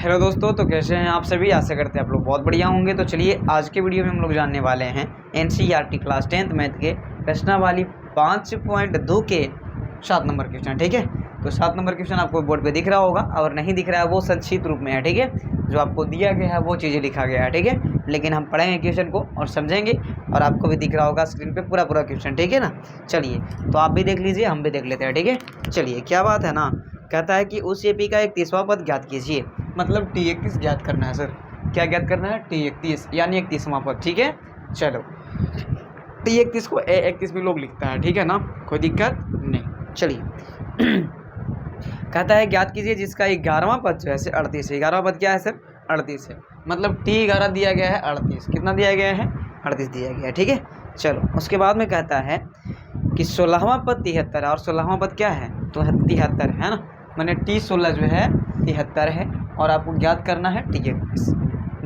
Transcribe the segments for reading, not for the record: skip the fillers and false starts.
Hello दोस्तों, तो कैसे हैं आप सभी। आशा करते हैं आप लोग बहुत बढ़िया होंगे। तो चलिए आज के वीडियो में हम लोग जानने वाले हैं एनसीईआरटी क्लास 10th मैथ के प्रश्नावली 5.2 के 7 नंबर क्वेश्चन। ठीक है, तो 7 नंबर क्वेश्चन आपको बोर्ड पे दिख रहा होगा, और नहीं दिख रहा है वो संक्षिप्त रूप में है। ठीक है, जो आपको दिया गया है वो चीज़ें लिखा गया है। ठीक है, लेकिन हम पढ़ेंगे क्वेश्चन को और समझेंगे, और आपको भी दिख रहा होगा स्क्रीन पर पूरा क्वेश्चन। ठीक है ना, चलिए तो आप भी देख लीजिए, हम भी देख लेते हैं। ठीक है, चलिए क्या बात है ना, कहता है कि उस एपी का 31वां पद ज्ञात कीजिए। मतलब T31 ज्ञात करना है सर। क्या ज्ञात करना है? T31 यानी 31वां पद। ठीक है, चलो T31 को A31 भी लोग लिखता है। ठीक है ना, कोई दिक्कत नहीं। चलिए कहता है ज्ञात कीजिए जिसका 11वां पद जो है 38 है। 11वां पद क्या है सर? 38 है। मतलब T11 दिया गया है 38। कितना दिया गया है? 38 दिया गया है। ठीक है, चलो उसके बाद में कहता है कि 16वां पद 73 है, और 16वां पद क्या है? तो 73 है ना, मैंने T16 जो है 73 है, और आपको ज्ञात करना है T31।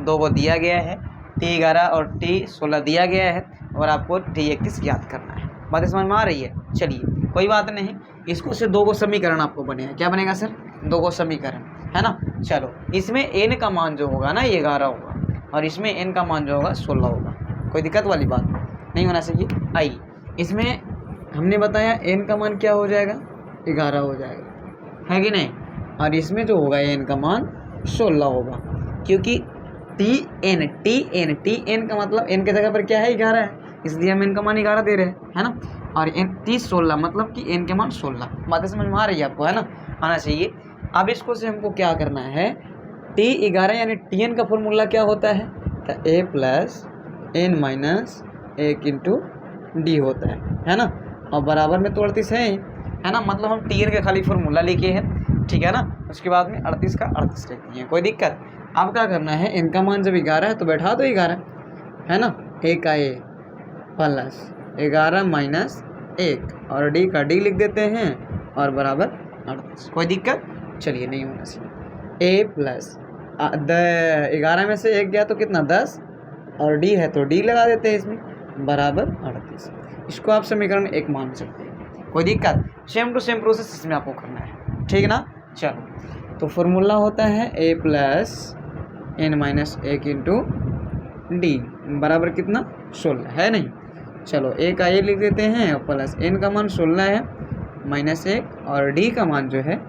दो को दिया गया है, T11 और T16 दिया गया है, और आपको T31 ज्ञात करना है। बात समझ में आ रही है? चलिए कोई बात नहीं, इसको से दो को समीकरण आपको बनेगा। क्या बनेगा सर? दो को समीकरण, है ना। चलो इसमें n का मान जो होगा ना 11 होगा, और इसमें n का मान जो होगा 16 होगा। कोई दिक्कत वाली बात नहीं होना चाहिए। आइए, इसमें हमने बताया n का मान क्या हो जाएगा? 11 हो जाएगा, है कि नहीं। और इसमें जो होगा n का मान 16 होगा, क्योंकि tn का मतलब n के जगह पर क्या है? 11 है, इसलिए हम n का मान 11 दे रहे हैं, है ना। और T16 मतलब कि n के मान 16। बातें समझ में आ रही है आपको, है ना, आना चाहिए। अब इसको से हमको क्या करना है? T11 यानी Tn का फॉर्मूला क्या होता है? तो a plus n minus 1 into D होता है ना। और बराबर में तो 38 है ना, मतलब हम Tn का खाली फॉर्मूला लिखे हैं। ठीक है ना, उसके बाद में 38 का 38 लिख दिए, कोई दिक्कत। अब क्या करना है? n का मान जब 11 है तो बैठा दो 11, है ना। a का a प्लस 11 माइनस 1, और d का d लिख देते हैं, और बराबर 38। कोई दिक्कत? चलिए, नहीं होना चाहिए। a प्लस 11 में से 1 गया तो कितना? 10, और d है तो d लगा देते हैं इसमें, बराबर 38। इसको आप समीकरण 1 मान सकते हैं, कोई दिक्कत। सेम टू सेम प्रोसेस इसमें आपको करना है, ठीक ना। चलो, तो फॉर्मूला होता है a plus n minus 1 into D बराबर कितना? 16, है नहीं। चलो a का a लिख देते हैं, और प्लस n का मान 16 है माइनस 1, और d का मान जो है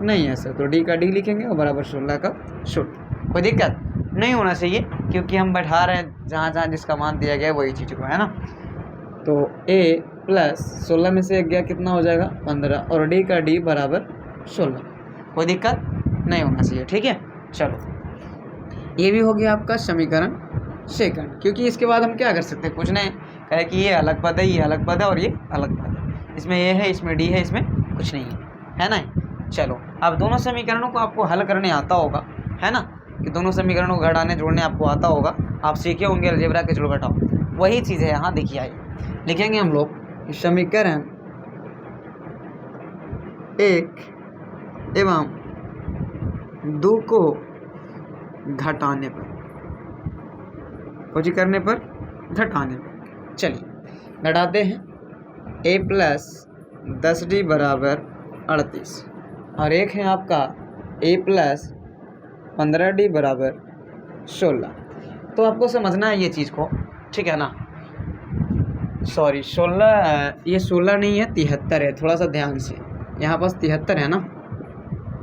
नहीं है सर, तो d का d लिखेंगे, और बराबर 16 का 16। कोई दिक्कत नहीं होना चाहिए, क्योंकि हम बैठा रहे हैं जहाँ जहाँ जिसका मान दिया गया है वही चीज़ को, है ना। तो a प्लस 16 में से 1 गया, कितना हो जाएगा? 15, और d का d बराबर 16। कोई दिक्कत नहीं होना चाहिए, ठीक है। चलो ये भी हो गया आपका समीकरण सेकंड, क्योंकि इसके बाद हम क्या कर सकते हैं? कुछ नहीं, कहे कि ये अलग पद है, ये अलग पद है, और ये अलग पद है। इसमें ए है, इसमें डी है, इसमें कुछ नहीं है ना। चलो अब दोनों समीकरणों को आपको हल करने आता होगा, है ना, कि दोनों समीकरणों को घटाने जोड़ने आपको आता होगा। आप सीखे होंगे अलजेब्रा के जोड़ घटाओ, वही चीज़ है यहाँ। देखिए आइए लिखेंगे हम लोग समीकरण 1 एवं 2 को घटाने पर, कुछ करने पर, घटाने पर। चलिए घटाते हैं। a प्लस 10d बराबर 38, और एक है आपका a प्लस 15d बराबर 16। तो आपको समझना है ये चीज़ को, ठीक है ना। सॉरी 16, ये 16 नहीं है, 73 है। थोड़ा सा ध्यान से, यहाँ पास 73 है ना।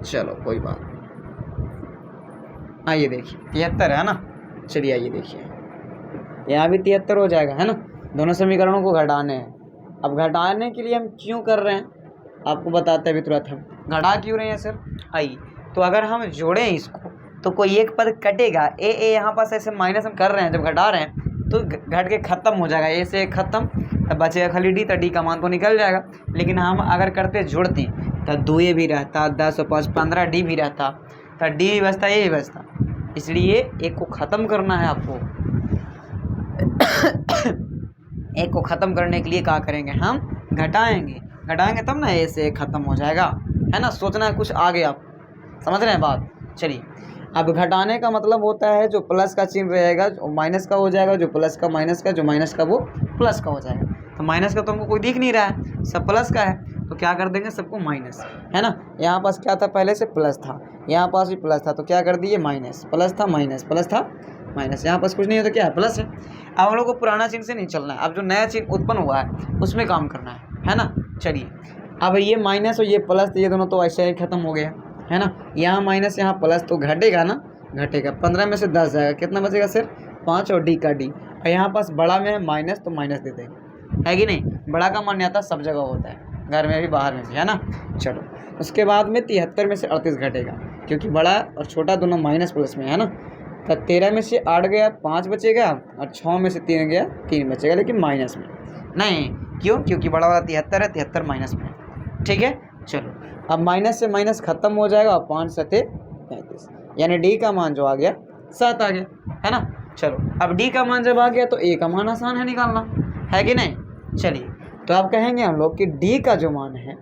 चलो कोई बात, आइए देखिए 73 है ना। चलिए आइए देखिए, यहाँ भी 73 हो जाएगा, है ना। दोनों समीकरणों को घटाने हैं। अब घटाने के लिए हम क्यों कर रहे हैं आपको बताते हैं अभी तुरंत। हम घटा क्यों रहे हैं सर? आइए, तो अगर हम जोड़ें इसको तो कोई एक पद कटेगा। ए यहाँ पास ऐसे माइनस हम कर रहे हैं, जब घटा रहे हैं तो घट के ख़त्म हो जाएगा। ए से खत्म, तब बचेगा खाली डी, तो डी का मान तो निकल जाएगा। लेकिन हम अगर करते जोड़ते तो 2 ए भी रहता, 10 और 5 15 डी भी रहता, तो डी भी बचता, ए भी बचता। इसलिए एक को ख़त्म करना है आपको। एक को ख़त्म करने के लिए क्या करेंगे? हम घटाएंगे तब ना ए से ख़त्म हो जाएगा, है ना। सोचना है कुछ आगे, आप समझ रहे हैं बात। चलिए अब घटाने का मतलब होता है जो प्लस का चिन्ह रहेगा जो माइनस का हो जाएगा, जो प्लस का माइनस का, जो माइनस का वो प्लस का हो जाएगा। तो माइनस का तो हमको कोई दिख नहीं रहा है, सब प्लस का है, तो क्या कर देंगे सबको माइनस, है ना। यहाँ पास क्या था, पहले से प्लस था, यहाँ पास भी प्लस था, तो क्या कर दिए माइनस, प्लस था माइनस, प्लस था माइनस, यहाँ पास कुछ नहीं है तो क्या है, प्लस है। अब हम लोग को पुराना चिन्ह से नहीं चलना है, अब जो नया चिन्ह उत्पन्न हुआ है उसमें काम करना है ना। चलिए, अब ये माइनस और ये प्लस, ये दोनों तो ऐसे ही खत्म हो गया, है ना। यहाँ माइनस यहाँ प्लस, तो घटेगा ना, घटेगा। 15 में से 10 जाएगा, कितना बचेगा सर, 5 और डी का डी। और यहाँ पास बड़ा में है माइनस, तो माइनस दे देंगे, है कि नहीं। बड़ा का मान्यता सब जगह होता है, घर में भी बाहर में भी, है ना। चलो, उसके बाद में 73 में से 38 घटेगा, क्योंकि बड़ा और छोटा दोनों माइनस प्लस में है ना। तो 13 में से 8 गया, 5 बचेगा, और 6 में से 3 गया, 3 बचेगा, लेकिन माइनस में नहीं। क्यों, क्योंकि बड़ा वाला 73 है, 73 माइनस में, ठीक है। चलो, अब माइनस से माइनस खत्म हो जाएगा, और 5 सते 35, यानी डी का मान जो आ गया 7 आ गया, है ना। चलो, अब डी का मान जब आ गया तो ए का मान आसान है निकालना, है कि नहीं। चलिए, तो आप कहेंगे हम लोग कि डी का जो मान है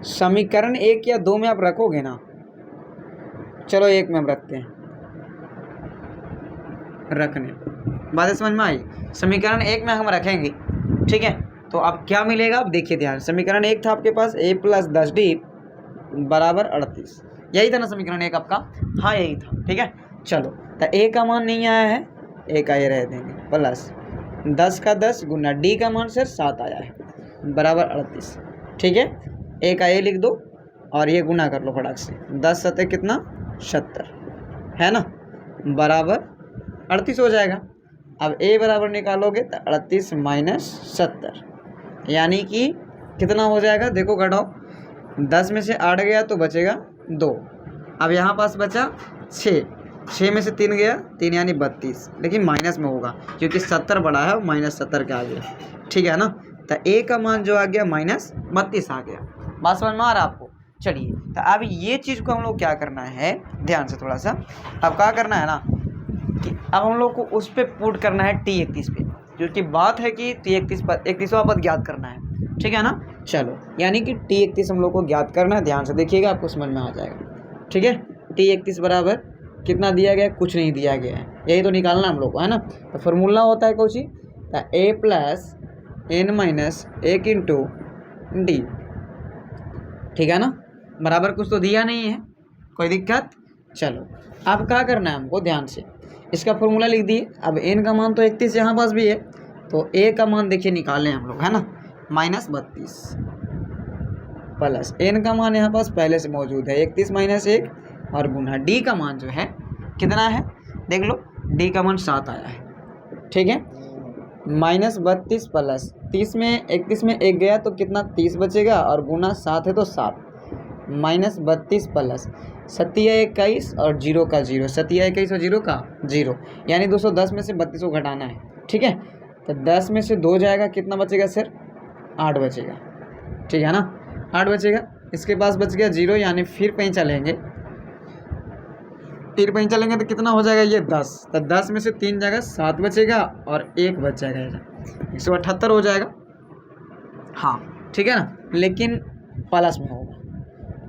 समीकरण 1 या 2 में आप रखोगे ना। चलो 1 में हम रखते हैं, रखने बातें समझ में आई। समीकरण 1 में हम रखेंगे, ठीक है। तो अब क्या मिलेगा, अब देखिए ध्यान। समीकरण 1 था आपके पास a + 10d बराबर 38, यही था ना समीकरण 1 आपका, हाँ यही था, ठीक है। चलो, तो a का मान नहीं आया है, a का ये रह देंगे, प्लस 10 का 10 गुना d का मान सर 7 आया है, बराबर 38, ठीक है। a का a लिख दो और ये गुना कर लो फटाक से, 10 सते कितना 70, है ना, बराबर 38 हो जाएगा। अब a बराबर निकालोगे तो 38 माइनस 70, यानी कि कितना हो जाएगा, देखो घटाओ, 10 में से 8 गया तो बचेगा 2। अब यहाँ पास बचा 6, 6 में से 3 गया, 3 यानी 32, लेकिन माइनस में होगा क्योंकि 70 बड़ा है और माइनस 70 के आ गया, ठीक है ना। तो a का मान जो आ गया माइनस 32 आ गया। बात समझ में आ रहा है आपको। चलिए, तो अब ये चीज़ को हम लोग क्या करना है, ध्यान से थोड़ा सा, अब क्या करना है ना कि अब हम लोग को उस पर पुट करना है T31 पे, क्योंकि बात है कि T31 पर 31वां पद ज्ञात करना है, ठीक है ना। चलो, यानी कि T31 हम लोग को ज्ञात करना है, ध्यान से देखिएगा आपको समझ में आ जाएगा, ठीक है। T31 बराबर कितना दिया गया है, कुछ नहीं दिया गया है, यही तो निकालना हम लोग को, है ना। तो फॉर्मूला होता है कुछ ही, तो a + n - 1 इंटू डी, ठीक है ना, बराबर कुछ तो दिया नहीं है, कोई दिक्कत। चलो, अब क्या करना है हमको, ध्यान से इसका फॉर्मूला लिख दिए। अब n का मान तो 31 यहाँ पास भी है, तो a का मान देखिए निकालें हम लोग, है ना, -32 प्लस n का मान यहाँ पास पहले से मौजूद है 31 - 1, और गुना d का मान जो है कितना है, देख लो, d का मान 7 आया है, ठीक है। -32 प्लस 30 में 31 में 1 गया तो कितना 30 बचेगा, और गुना 7 है तो 7, -32 प्लस 7 या 21 और 0 का 0, 7 या 21 और 0 का 0, यानी 210 में से 32 को घटाना है, ठीक है। तो 10 में से 2 जाएगा, कितना बचेगा सर, 8 बचेगा, ठीक है ना, 8 बचेगा। इसके पास बच गया 0, यानी फिर कहीं चलेंगे, फिर कहीं चलेंगे तो कितना हो जाएगा ये 10, तो 10 में से 3 जाएगा, 7 बचेगा, और 1 बच जाएगा, 178 हो जाएगा, हाँ ठीक है ना, लेकिन प्लस में होगा,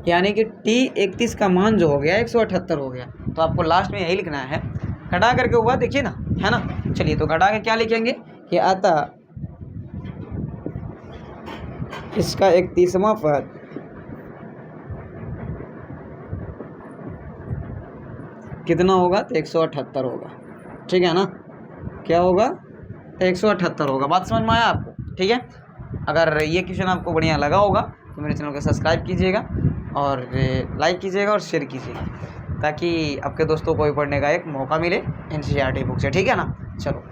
यानी कि T31 का मान जो हो गया 178 हो गया। तो आपको लास्ट में यही लिखना है, घटा करके हुआ देखिए ना, है ना। चलिए, तो घटा के क्या लिखेंगे कि अतः इसका 31वां पद कितना होगा, तो 178 होगा, ठीक है ना, क्या होगा, 178 होगा। बात समझ में आया आपको, ठीक है। अगर ये क्वेश्चन आपको बढ़िया लगा होगा तो मेरे चैनल को सब्सक्राइब कीजिएगा और लाइक कीजिएगा और शेयर कीजिएगा, ताकि आपके दोस्तों को भी पढ़ने का एक मौका मिले NCERT बुक से, ठीक है ना। चलो।